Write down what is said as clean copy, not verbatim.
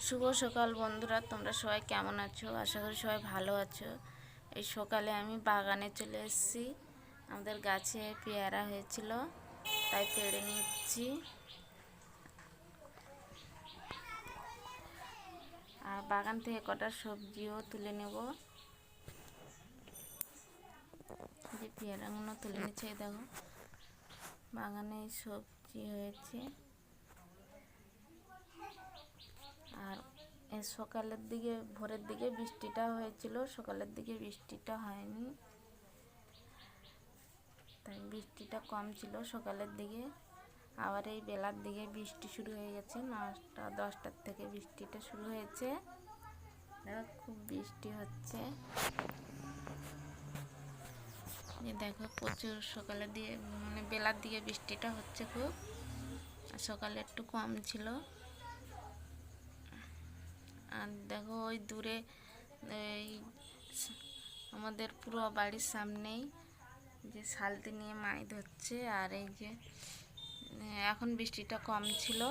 শুভ সকাল বন্ধুরা, তোমরা সবাই কেমন আছো? আশা করি সবাই ভালো আছো। এই সকালে আমি বাগানে চলে এসেছি। আমাদের গাছে পেয়ারা হয়েছিল, তাই পেড়ে নিচ্ছি। আর বাগান থেকে কটা সবজিও তুলে নেব। যে পেয়ারাগুলো তুলে নিচ্ছে, দেখো বাগানে সবজি হয়েছে। আর সকালের দিকে, ভোরের দিকে বৃষ্টিটা হয়েছিল, সকালের দিকে বৃষ্টিটা হয়নি, তাই বৃষ্টিটা কম ছিল সকালের দিকে। আবার এই বেলার দিকে বৃষ্টি শুরু হয়ে গেছে, 9টা 10টার থেকে বৃষ্টিটা শুরু হয়েছে। দেখো খুব বৃষ্টি হচ্ছে, দেখো প্রচুর সকালের দিকে, মানে বেলার দিকে বৃষ্টিটা হচ্ছে খুব, আর সকালে একটু কম ছিল। আর দেখো ওই দূরে এই আমাদের পুরো বাড়ির সামনেই যে শালতি নিয়ে মাছ ধরছে। আর এই যে এখন বৃষ্টিটা কম ছিল,